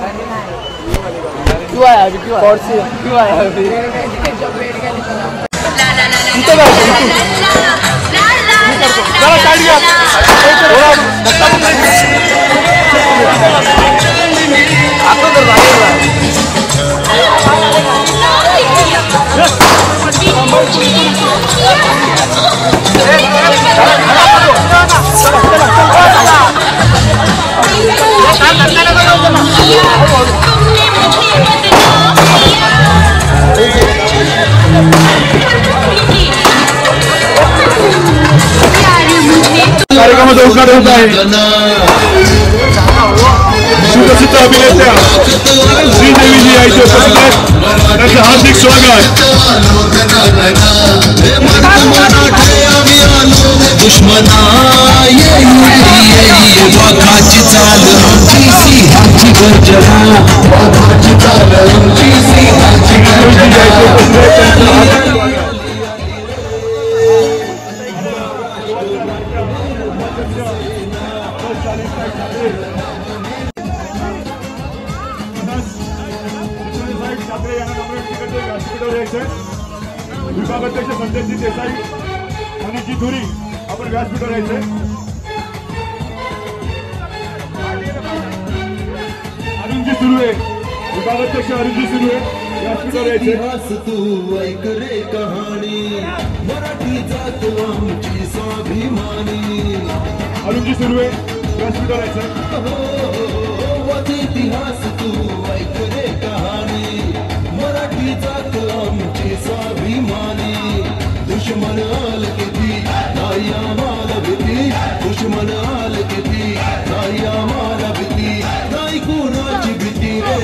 क्यों आया अभी? क्यों आया अभी? कार्यक्रमाचा उद्घाटन होत आहे। सुप्रसिद्ध अभिनेत्या श्रीदेवीजी यांचे उपस्थित आहेत, त्यांचं हार्दिक स्वागत। विभागाध्यक्ष संदेशजी देसाई आणि जी धुरी आपण व्यासपीठावर यायचे। अरुणजी सुर्वे विभागाध्यक्ष अरुणजी सुर्वे व्यासपीठावर यायचे। तू ऐक रे कहाणी मराठीचा तू आमची स्वाभिमानी। अरुणजी सुर्वे व्यासपीठावर यायचे। इतिहास तू ऐक रे कहाणी मराठीचा तू आमची स्वाभिमानी। दुश्मन आल किती नाही आम्हाला भीती, दुश्मन आल किती नाही आम्हाला भीती, नाही कोणाची भीती रे।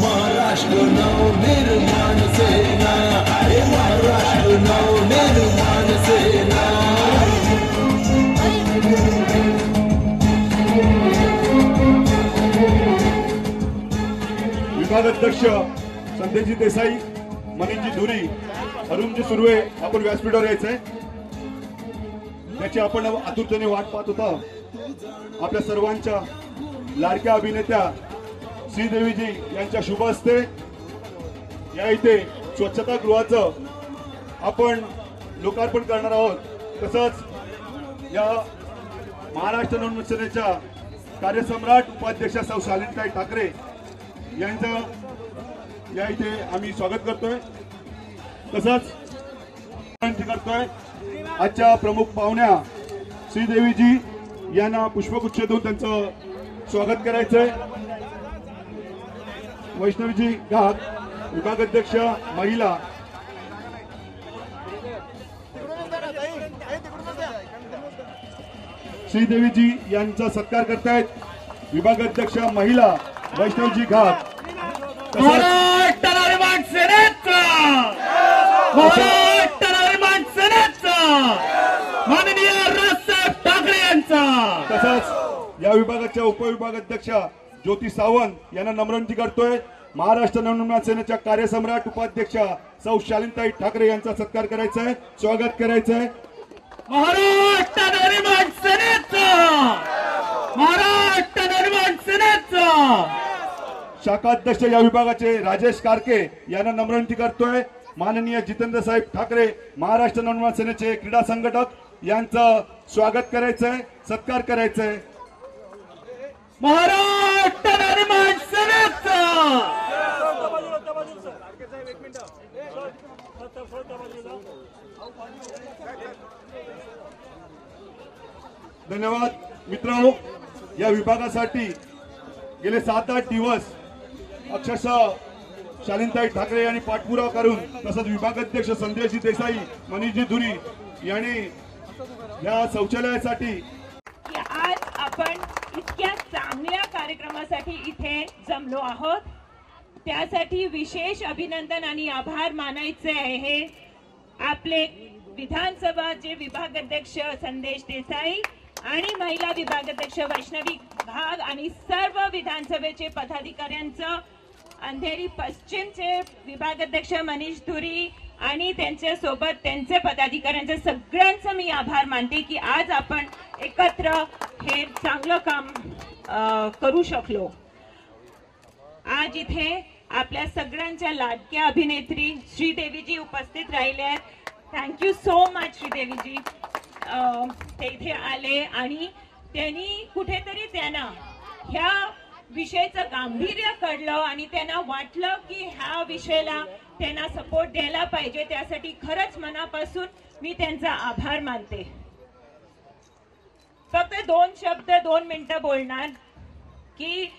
महाराष्ट्र नवनिर्माण सेना, हे महाराष्ट्र नवनिर्माण सेना। विभागाध्यक्ष संदेशजी देसाई, मनीषजी धुरी, अरुणजी सुर्वे आपण व्यासपीठावर यायचंय। त्याची आपण आतुरतेने वाट पाहत होता। आपल्या सर्वांच्या लाडक्या अभिनेत्या श्रीदेवीजी यांच्या शुभ हस्ते या इथे स्वच्छतागृहाचं आपण लोकार्पण करणार आहोत। तसंच या महाराष्ट्र नवनिर्माण सेनेच्या कार्यसम्राट उपाध्यक्षा सौ शालिनीताई ठाकरे यांचं या इथे आम्ही स्वागत करतोय। तसंच करतोय आजच्या प्रमुख पाहुण्या श्रीदेवीजी यांना पुष्पगुच्छ देऊन त्यांचं स्वागत करायचंय। वैष्णवीजी घाट विभागाध्यक्ष महिला, श्रीदेवीजी यांचा सत्कार करतायत विभागाध्यक्ष महिला वैष्णवजी घाट। माननीय राजसाहेब ठाकरे यांचा, तसंच या विभागाच्या उपविभागाध्यक्ष ज्योती सावंत यांना नम्र विनंती करतोय। महाराष्ट्र नवनिर्माण सेनेच्या कार्यसम्राट उपाध्यक्ष सौ शालिनीताई ठाकरे यांचा सत्कार करायचा आहे, स्वागत करायचं आहे। महाराष्ट्र नवनिर्माण सेनेचा, महाराष्ट्र नवनिर्माण सेनेचा शाखाध्यक्ष या विभागाचे राजेश कारके यांना नम्र विनंती करतोय। माननीय जितेंद्र साहेब ठाकरे महाराष्ट्र नवनिर्माण सेनेचे क्रीडा संघटक यांचं स्वागत करायचंय, सत्कार करायचंय। महाराष्ट्र नवनिर्माण सेनेचा, धन्यवाद मित्रांनो। या विभागासाठी गेले 7-8 दिवस अक्षरशः शालिनीताई ठाकरे यांनी पाठपुरावा करून, तसंच विभागाध्यक्ष संदेशजी देसाई, मनीषजी धुरी यांनी या शौचालयासाठी आज आपण इतक्या चांगल्या कार्यक्रमासाठी इथे जमलो आहोत, त्यासाठी विशेष अभिनंदन आणि आभार मानायचे आहे आपले विधानसभा जे विभागाध्यक्ष संदेश देसाई आणि महिला विभागाध्यक्ष वैष्णवी घाग आणि सर्व विधानसभेचे पदाधिकाऱ्यांचं, अंधेरी पश्चिमचे विभागाध्यक्ष मनीष धुरी आणि त्यांच्या सोबत त्यांचे पदाधिकाऱ्यांचे सगळ्यांचं मी आभार मानते की आज आपण एकत्र हे चांगलं काम करू शकलो। आज इथे आपल्या सगळ्यांच्या लाडक्या अभिनेत्री श्रीदेवीजी उपस्थित राहिले आहेत. Thank you so much Sridevi ji. ते इथे आले आणि त्यांनी कुठेतरी त्यांना ह्या विषयाचं गांभीर्य कळलं आणि त्यांना वाटलं की ह्या विषयाला त्यांना सपोर्ट द्यायला पाहिजे. त्यासाठी खरंच मनापासून मी त्यांचा आभार मानते. फक्त 2 शब्द 2 मिनिटं बोलणार की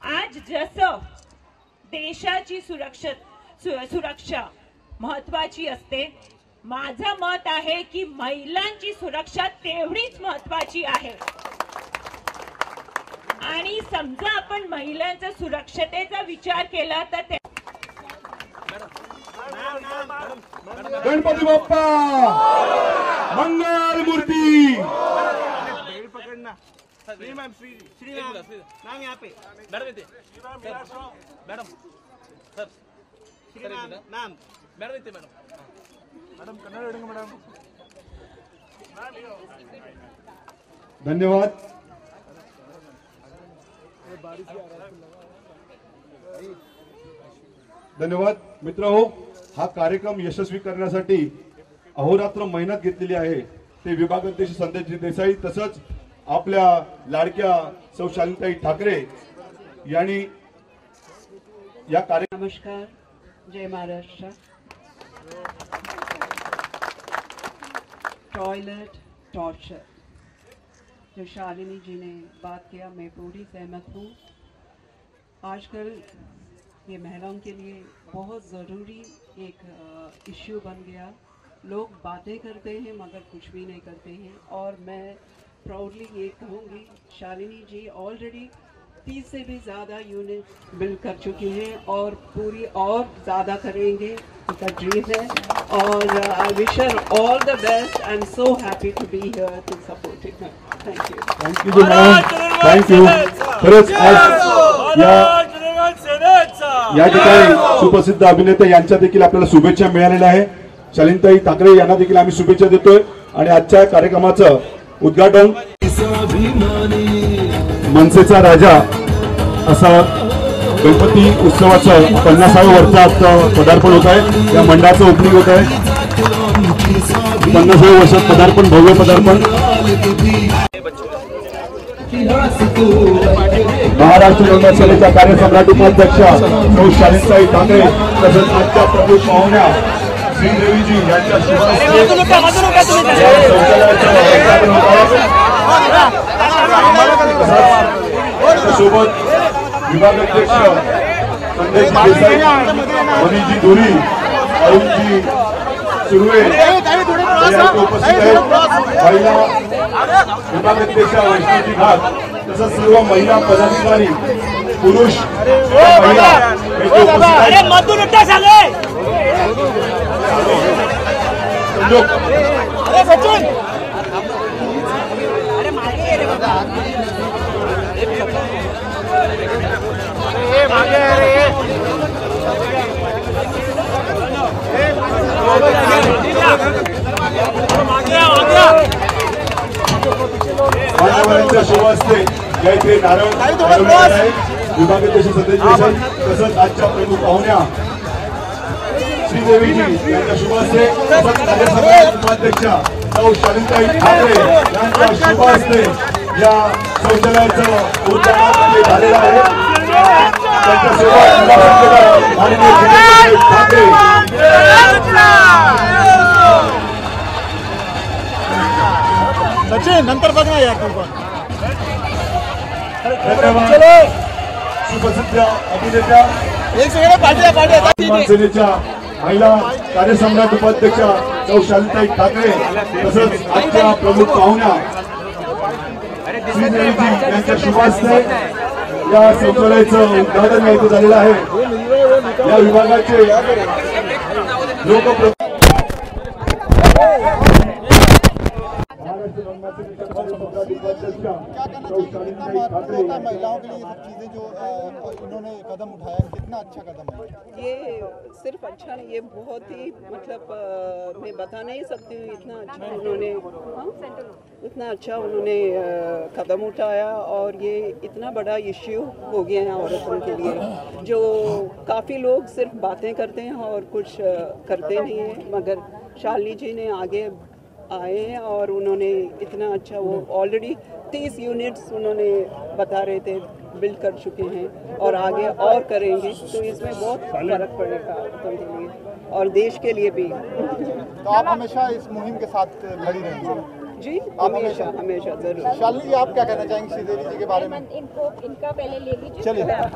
आज जसं देशाची सुरक्षा महत्वाची असते, माझं मत आहे की महिलांची सुरक्षा तेवढीच महत्वाची आहे. आणि समजा आपण महिलांच्या सुरक्षतेचा विचार केला तर गणपती बाप्पा मंगल मूर्ती. धन्यवाद. धन्यवाद मित्रहो. हा कार्यक्रम यशस्वी करण्यासाठी अहोरात्र मेहनत घेतलेली आहे ते विभागाध्यक्ष संदेशजी देसाई तसंच आपल्या लाडक्या सौ शालिनीताई ठाकरे यांनी या कार्यक्रम. नमस्कार, जय महाराष्ट्र. टॉयलेट टॉर्चर जो शालिनी जी ने बात किया, मैं पूरी सहमत हूँ. आजकल ये महिलाओं के लिए बहुत ज़रूरी एक इश्यू बन गया. लोग बातें करते हैं मगर कुछ भी नहीं करते हैं. और मैं प्राउडली ये कहूँगी, शालिनी जी ऑलरेडी 30 से भी ज़्यादा यूनिट बिल्ड कर चुकी हैं और पूरी और ज़्यादा करेंगे. उनका ड्रीम है और I wish her all the best. I am so happy to be here to support it. Thank you. Thank you madam. Thank you. खरंच या ठिकाणी सुप्रसिद्ध अभिनेते यांच्या देखील आपल्याला शुभेच्छा मिळालेल्या आहे. शालिनीताई ठाकरे यांना देखील आम्ही शुभेच्छा देतोय. आणि आजच्या कार्यक्रमाचं उद्घाटन मनसेचा राजा असा गणपती उत्सवाचं 50व्या वर्षात पदार्पण होत आहे. या मंडळाचं ओपनिंग होत आहे. 50व्या वर्षात पदार्पण, भव्य पदार्पण. महाराष्ट्र युवक सेनेच्या कार्यसम्राट उपाध्यक्षा सौ शालिनीताई ठाकरे तसंच आजच्या प्रमुख पाहुण्या श्रीदेवीजी यांच्या सोबत विभागाध्यक्ष संदेश देसाई, मनीषजी धुरी, अरुणजी सुर्वे उपस्थित आहेत. महिला विभागाध्यक्ष वैष्णवजी घाट तसंच सर्व महिला पदाधिकारी, पुरुष महिला मान्यवरांच्या शुभहस्ते या इथे नारळ विभागाध्यक्ष संदेश देसाई तसंच आजच्या प्रमुख पाहुण्या श्रीदेवीजी यांच्या शुभहस्ते तसंच कार्यसम्राट उपाध्यक्षा सौ शालिनीताई ठाकरे यांच्या शुभहस्ते या शौचालयाचं उद्घाटन झालेलं आहे. त्यांच्यासोबत ठाकरे सचिन नंतर बघ ना यार तू पण. सुप्रसिद्ध अभिनेत्या एक सेकंड मनसेनेच्या महिला कार्यसम्राट उपाध्यक्षा सौ शालिनीताई ठाकरे तसंच आजच्या प्रमुख पाहुण्या श्रीदेवीजी यांच्या शुभहस्ते या शौचालयाचं उद्घाटन या इथे झालेलं आहे. या विभागाचे लोकप्रतिनिधी क्या कहना चाहिए, कितना महत्वपूर्ण होता है महिलाओं के लिए ये सब चीजें जो इन्होंने कदम उठाया, कितना अच्छा कदम है ये? सिर्फ अच्छा नहीं, ये बहुत ही मतलब मैं बता नहीं सकती हूँ इतना अच्छा उन्होंने, इतना अच्छा उन्होंने कदम उठाया और ये इतना बड़ा इश्यू हो गया है औरतों के लिए। जो काफ़ी लोग सिर्फ बातें करते हैं और कुछ करते नहीं हैं, मगर शालिनी जी ने आगे आए हैं और उन्होंने इतना अच्छा, वो ऑलरेडी 30 यूनिट्स उन्होंने बता रहे थे बिल्ड कर चुके हैं और आगे और करेंगे, तो इसमें बहुत फर्क पड़ेगा औरतों के लिए और देश के लिए भी। तो आप हमेशा इस मुहिम के साथ खड़ी रहेंगे? जी, हमेशा हमेशा जरूर। शालिनी जी, आप क्या कहना चाहेंगे श्रीदेवी जी के बारे में? इनका पहले ले लीजिए। चलिए धन्यवाद।